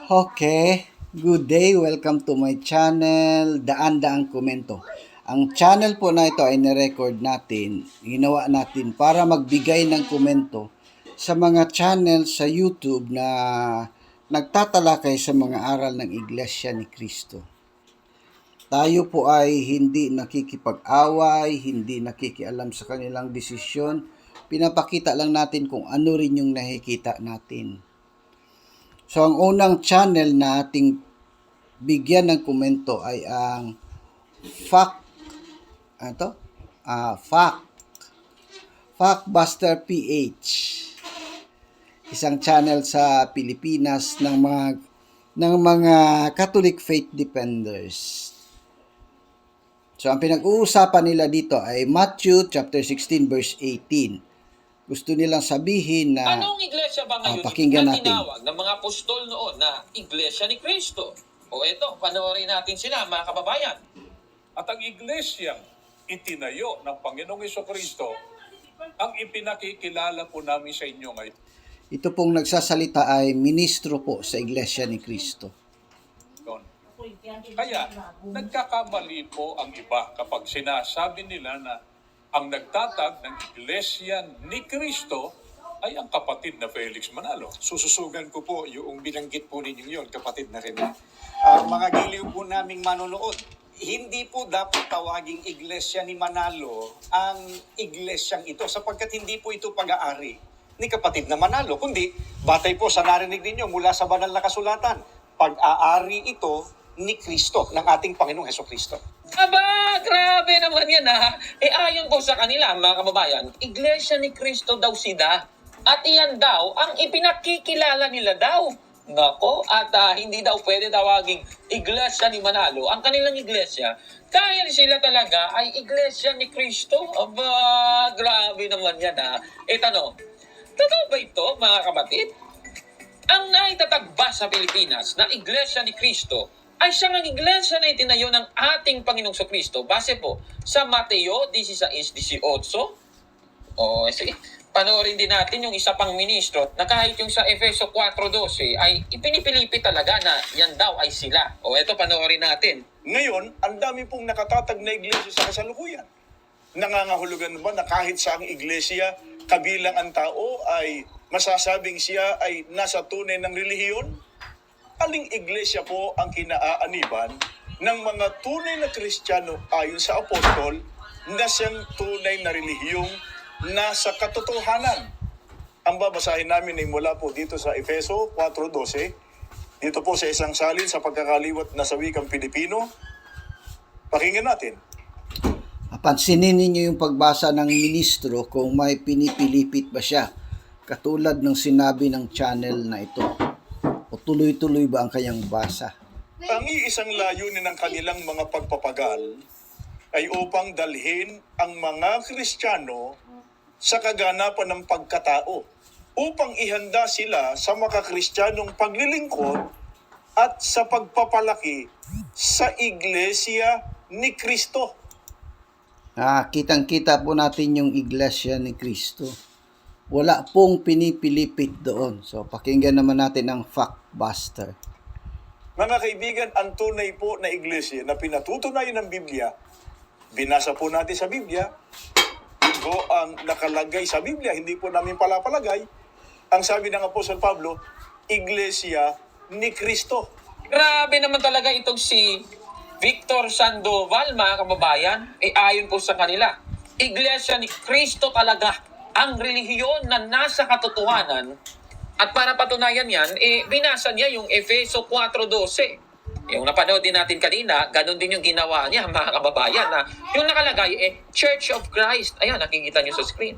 Okay, good day. Welcome to my channel, Daan-Daang Komento. Ang channel po na ito ay nirecord natin, ginawa natin para magbigay ng komento sa mga channel sa YouTube na nagtatalakay sa mga aral ng Iglesia ni Cristo. Tayo po ay hindi nakikipag-away, hindi nakikialam sa kanilang desisyon. Pinapakita lang natin kung ano rin yung nakikita natin. So, ang unang channel na ating bigyan ng komento ay ang Factbuster PH. Isang channel sa Pilipinas ng mga Catholic Faith Defenders. So, ang pinag-uusapan nila dito ay Matthew chapter 16 verse 18. Gusto nilang sabihin na anong iglesia ba ngayon pakinggan na natin. tinawag ng mga apostol noon na Iglesia ni Cristo? O ito, panoorin natin sila mga kababayan. At ang iglesyang itinayo ng Panginoong Hesukristo, ang ipinakikilala po namin sa inyo ngayon. Ito pong nagsasalita ay ministro po sa Iglesia ni Cristo. Kaya, nagkakamali po ang iba kapag sinasabi nila na ang nagtatag ng Iglesia ni Cristo ay ang kapatid na Felix Manalo. Sususugan ko po yung binanggit po ninyo yun, kapatid na rin. Mga giliw po naming manonood, hindi po dapat tawaging Iglesia ni Manalo ang iglesyang ito sapagkat hindi po ito pag-aari ni kapatid na Manalo, kundi batay po sa narinig ninyo mula sa banal na kasulatan, pag-aari ito ni Kristo, ng ating Panginoong Hesukristo. Aba, grabe naman yan ha. Ayon po sa kanila mga kababayan, Iglesia ni Cristo daw sila. At iyan daw ang ipinakikilala nila daw. Nako, at hindi daw pwede tawaging Iglesia ni Manalo. Ang kanilang iglesia, dahil sila talaga ay Iglesia ni Cristo. Aba, grabe naman yan ha. Tanong, totoo ba ito mga kapatid? Ang naitatagba sa Pilipinas na Iglesia ni Cristo ay siyang ang iglesia na itinayo ng ating Panginoong Kristo base po sa Mateo 16:18. Sige, panoorin din natin yung isa pang ministro na kahit yung sa Efeso 4:12 ay ipinipilipi talaga na yan daw ay sila. Ito panoorin natin. Ngayon, ang dami pong nakatatag na iglesia sa kasalukuyan. Nangangahulugan ba na kahit sa ang iglesia, kabilang ang tao ay masasabing siya ay nasa tunay ng relihiyon? Aling iglesia po ang kinaaaniban ng mga tunay na Kristiyano ayon sa apostol na siyang tunay na relihiyong nasa katotohanan? Ang babasahin namin ay mula po dito sa Efeso 4:12. Dito po sa isang salin sa pagkakaliwat na sa wikang Pilipino. Pakinggan natin. Pansinin ninyo yung pagbasa ng ministro kung may pinipilipit ba siya, katulad ng sinabi ng channel na ito. O tuloy-tuloy ba ang kanyang basa? Ang iisang layunin ng kanilang mga pagpapagal ay upang dalhin ang mga Kristiyano sa kaganapan ng pagkatao, upang ihanda sila sa makakristyanong paglilingkod at sa pagpapalaki sa Iglesia ni Cristo. Kitang-kita po natin yung Iglesia ni Cristo. Wala pong pinipilipit doon. So, pakinggan naman natin ang Factbuster. Mga kaibigan, ang tunay po na iglesia na pinatutunayan ng Biblia, binasa po natin sa Biblia, ito ang nakalagay sa Biblia, hindi po namin palapalagay. Ang sabi ng Apostol Pablo, Iglesia ni Cristo. Grabe naman talaga itong si Victor Sandoval mga kababayan. Ayon po sa kanila, Iglesia ni Cristo talaga ang relihiyon na nasa katotohanan. At para patunayan yan, binasa niya yung Efeso 4:12. Yung napanood din natin kanina, ganun din yung ginawa niya, mga kababayan, na yung nakalagay, Church of Christ. Ayan, nakikita niyo sa screen.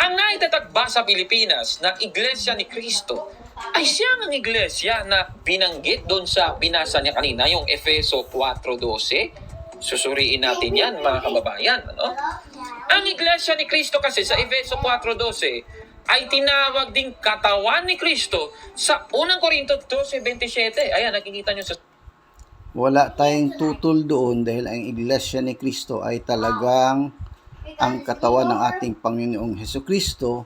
Ang naitatagba sa Pilipinas na Iglesia ni Cristo ay siyang ang iglesia na binanggit doon sa binasa niya kanina, yung Efeso 4:12. Susuriin natin yan, mga kababayan. Ang Iglesia ni Cristo kasi sa Efeso 4:12 ay tinawag ding katawan ni Cristo sa 1 Corinto 12:27. Ayan, nakikita nyo sa... Wala tayong tutol doon dahil ang Iglesia ni Cristo ay talagang ang katawan ng ating Panginoong Hesukristo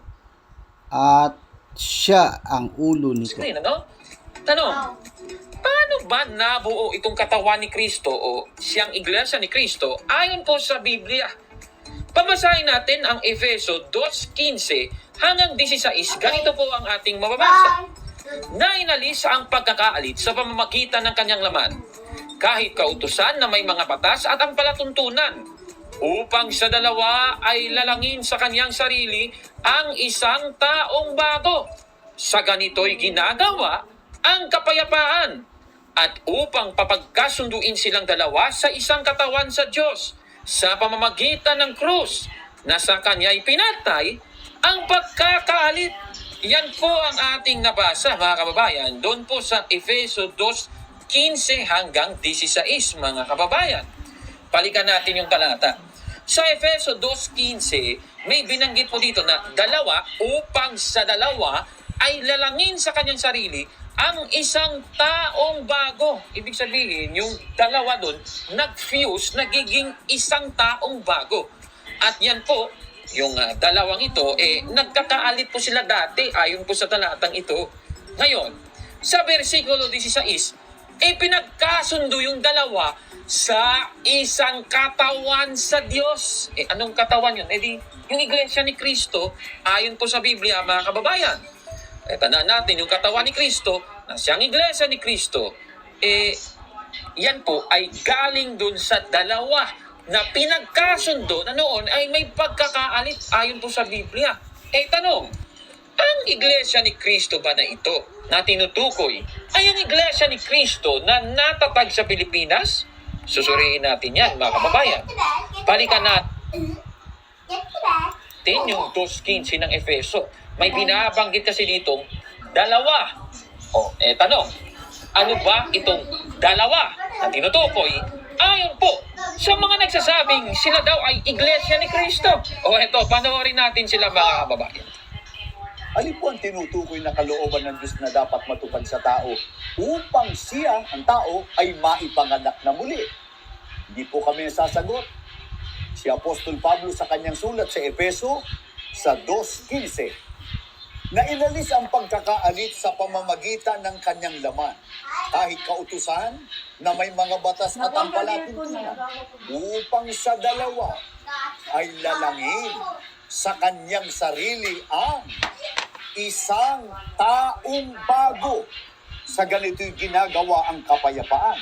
at siya ang ulo nito. Screen, ano? Tanong, paano ba nabuo itong katawan ni Kristo o siyang iglesia ni Kristo ayon po sa Biblia? Pabasahin natin ang Efeso 2:15 hanggang 16. Ganito po ang ating mababasa. Na inalis ang pagkakaalit sa pamamagitan ng kanyang laman, kahit kautusan na may mga batas at ang palatuntunan, upang sa dalawa ay lalangin sa kanyang sarili ang isang taong bago. Sa ganito'y ginagawa ang kapayapaan, at upang papagkasunduin silang dalawa sa isang katawan sa Diyos sa pamamagitan ng krus, na sa kanya'y pinatay ang pagkakaalit. Yan po ang ating nabasa, mga kababayan, doon po sa Efeso 2:15 hanggang 16, mga kababayan. Balikan natin yung talata. Sa Efeso 2:15, may binanggit po dito na dalawa, upang sa dalawa ay lalangin sa kanyang sarili ang isang taong bago. Ibig sabihin, yung dalawa doon, nag-fuse, nagiging isang taong bago. At yan po, yung dalawang ito, nagkakaalit po sila dati, ayon po sa talatang ito. Ngayon, sa versikulo 16, pinagkasundo yung dalawa sa isang katawan sa Diyos. Anong katawan yun? Yung iglesia ni Kristo, ayon po sa Biblia, mga kababayan. Tandaan natin, yung katawan ni Kristo, na siyang iglesia ni Kristo, yan po ay galing dun sa dalawa na pinagkasundo na noon ay may pagkakaalit ayon po sa Biblia. Tanong, ang iglesia ni Kristo ba na ito na tinutukoy ay ang iglesia ni Kristo na natatag sa Pilipinas? Susuriin natin yan, mga kababayan. Balikan natin yung 2:15 ng Efeso. May binabanggit kasi ditong dalawa. Tanong, ano ba itong dalawa na tinutukoy? Ayon po sa mga nagsasabing sila daw ay iglesia ni Kristo. Eto, panoorin natin sila, mga kababayan. Alin po ang tinutukoy na kalooban ng Diyos na dapat matupad sa tao upang siya, ang tao, ay maipanganak na muli? Hindi po kami sasagot. Si Apostol Pablo sa kanyang sulat sa Efeso sa 2:15 na inalis ang pagkakaalit sa pamamagitan ng kanyang laman, kahit kautusan na may mga batas at ang palatuntunan, upang sa dalawa ay lalangin sa kanyang sarili ang isang taong bago. Sa ganito'y ginagawa ang kapayapaan.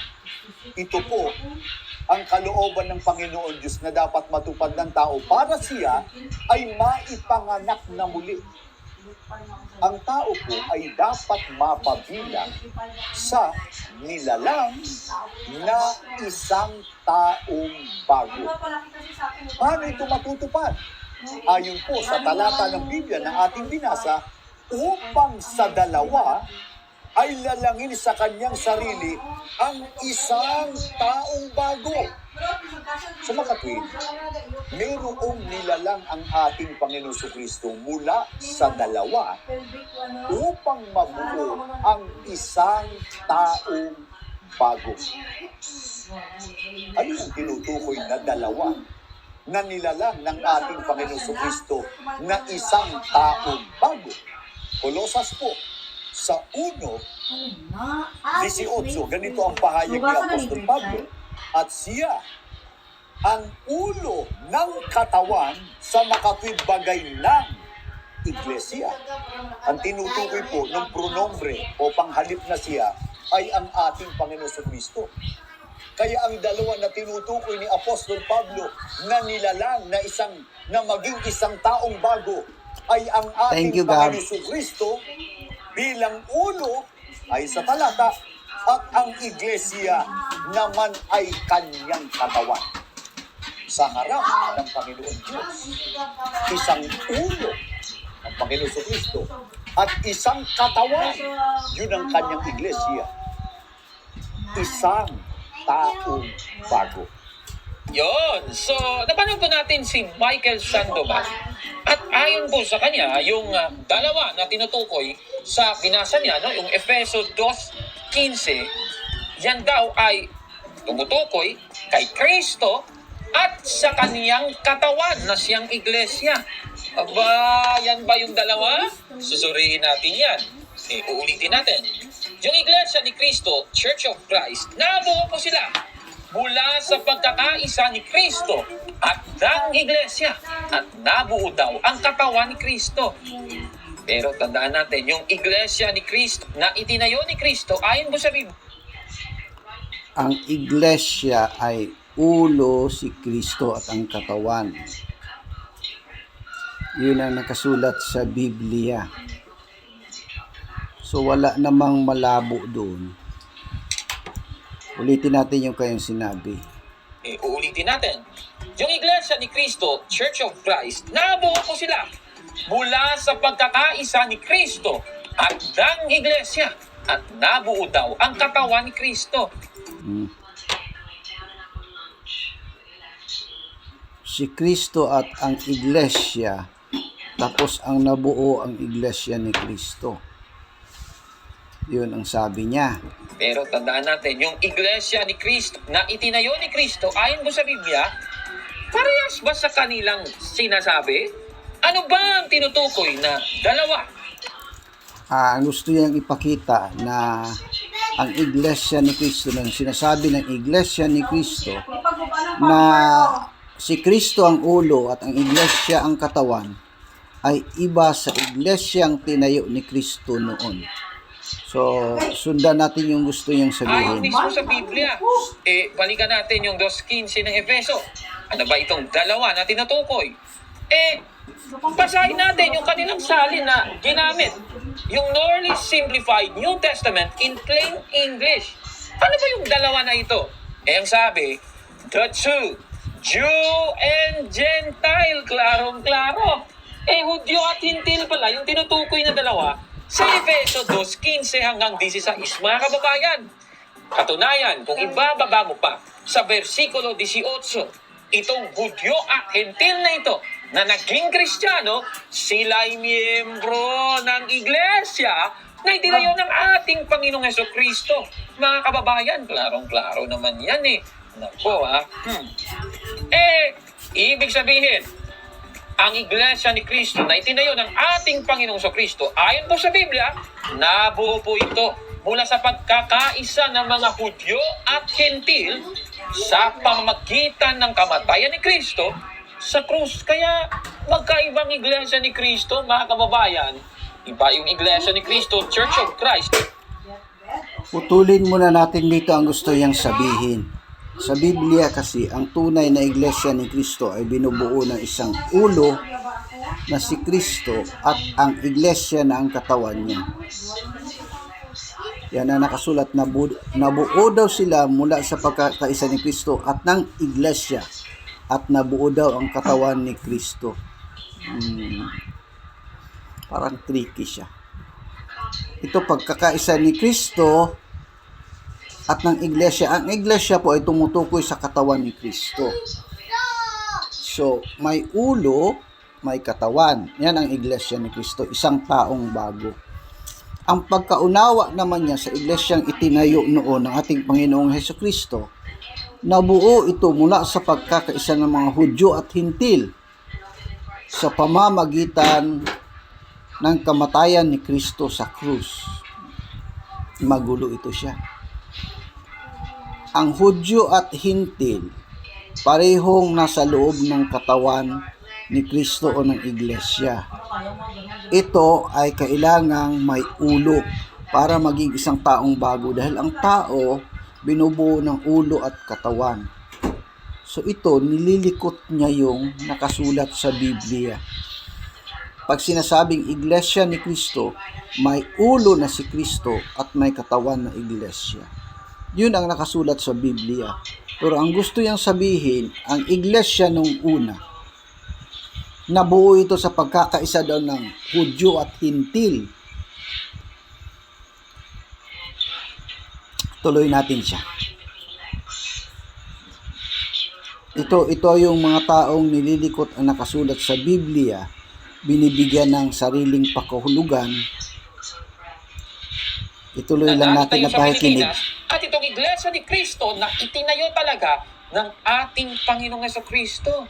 Ito po ang kalooban ng Panginoon Diyos na dapat matupad ng tao para siya ay maipanganak na muli. Ang tao po ay dapat mapabilang sa nilalang na isang taong bago. Paano ito matutupad? Ayon po sa talata ng Biblia na ating binasa, upang sa dalawa ay lalangin sa kanyang sarili ang isang taong bago. Sa mga tuwid, mayroong nilalang ang ating Panginoon Kristo mula sa dalawa upang mabuo ang isang taong bago. Ano ang tinutukoy na dalawa na nilalang ng ating Panginoon Kristo na isang taong bago? Kolosas po, sa 1:18, ganito ang pahayag ni Apostol Pablo. At siya ang ulo ng katawan sa makatwid bagay ng iglesia. Ang tinutukoy po ng pronombre o panghalip na siya ay ang ating Panginoon Kristo. Kaya ang dalawa na tinutukoy ni Apostol Pablo na nilalang na maging isang taong bago ay ang Thank ating you, God. Panginoon Kristo bilang ulo ay sa talata, at ang iglesia naman ay kanyang katawan. Sa harap ng Panginoon Diyos, isang ulo ang Panginoon Kristo at isang katawan, yun ang kanyang iglesia. Isang taong bago. Yon. So, napanood po natin si Michael Sandoval. At ayon po sa kanya, yung dalawa na tinutukoy sa binasa niya, yung Efeso 2:15, yan daw ay tumutukoy kay Kristo at sa kaniyang katawan na siyang iglesia. Aba, yan ba yung dalawa? Susuriin natin yan. Uulitin natin. Yung Iglesia ni Cristo, Church of Christ, nabuo po sila mula sa pagkakaisa ni Cristo at ng Iglesia at nabuo daw ang katawan ni Cristo. Pero tandaan natin, yung Iglesia ni Cristo na itinayo ni Cristo ayon po sa Biblia, Ang iglesia ay ulo si Kristo at ang katawan. Yun ang nakasulat sa Biblia. So wala namang malabo doon. Ulitin natin yung kayong sinabi. uulitin natin. Yung Iglesia ni Cristo, Church of Christ, nabuo po sila mula sa pagkakaisa ni Cristo at ng Iglesia at nabuo daw ang katawan ni Cristo. Si Kristo at ang iglesia, tapos ang nabuo ang iglesia ni Kristo. Yun ang sabi niya. Pero tandaan natin, yung Iglesia ni Cristo na itinayo ni Cristo ayon po sa Biblia, parehas ba sa kanilang sinasabi? Ano ba ang tinutukoy na dalawa? Ang gusto niyang ipakita na ang iglesia ni Kristo, nang sinasabi ng iglesia ni Kristo na si Kristo ang ulo at ang iglesia ang katawan ay iba sa iglesyang tinayo ni Kristo noon. So, sundan natin yung gusto niyang Ayon sabihin. mismo sa Biblia. Balikan natin yung 2:15 ng Efeso. Ano ba itong dalawa na tinutukoy? Basahin natin yung kanilang salin na ginamit. Yung Norley Simplified New Testament in plain English. Ano ba yung dalawa na ito? Ang sabi, the two, Jew and Gentile. Klarong-klaro. Hudyo at Hintil pala yung tinutukoy na dalawa sa Efeso 2:15 hanggang 16, mga kababayan. Katunayan, kung ibababa mo pa sa versikulo 18, itong Hudyo at Hentil na ito na naging Kristiyano, sila'y miyembro ng Iglesia na itinayo ng ating Panginoong Hesukristo. Mga kababayan, klarong-klaro naman yan Nako ibig sabihin, ang Iglesia ni Cristo na itinayo ng ating Panginoong Kristo, ayon po sa Biblia, nabuo po ito mula sa pagkakaisa ng mga Hudyo at Hentil sa pamamagitan ng kamatayan ni Cristo sa krus. Kaya magkaibang Iglesia ni Cristo, mga kababayan. Iba yung Iglesia ni Cristo, Church of Christ. Putulin muna natin dito ang gusto niyang sabihin. Sa Biblia kasi, ang tunay na iglesia ni Kristo ay binubuo ng isang ulo na si Kristo at ang iglesia na ang katawan niya. Yan ang nakasulat na nabuo daw sila mula sa pagkakaisa ni Kristo at ng iglesia at nabuo daw ang katawan ni Kristo. Parang tricky siya. Ito pagkakaisa ni Kristo at ng iglesia. Ang iglesia po ay tumutukoy sa katawan ni Kristo. So, may ulo, may katawan. Yan ang iglesia ni Kristo, isang taong bago. Ang pagkaunawa naman niya sa iglesyang itinayo noon ng ating Panginoong Hesukristo, nabuo ito mula sa pagkakaisa ng mga Hudyo at Hintil sa pamamagitan ng kamatayan ni Kristo sa krus. Magulo ito siya. Ang Hudyo at Hintil, parehong nasa loob ng katawan ni Kristo o ng iglesia. Ito ay kailangang may ulo para maging isang taong bago dahil ang tao binubuo ng ulo at katawan. So ito, nililikot niya yung nakasulat sa Biblia. Pag sinasabing iglesia ni Kristo, may ulo na si Kristo at may katawan na iglesia. Yun ang nakasulat sa Biblia. Pero ang gusto niyang sabihin, ang iglesia nung una, nabuo ito sa pagkakaisa daw ng Hudyo at Hintil. Tuloy natin siya. Ito yung mga taong nililikot ang nakasulat sa Biblia, binibigyan ng sariling pakahulugan. Ituloy lang natin na pakikinig. At itong Iglesia ni Cristo na itinayo talaga ng ating Panginoong Hesukristo.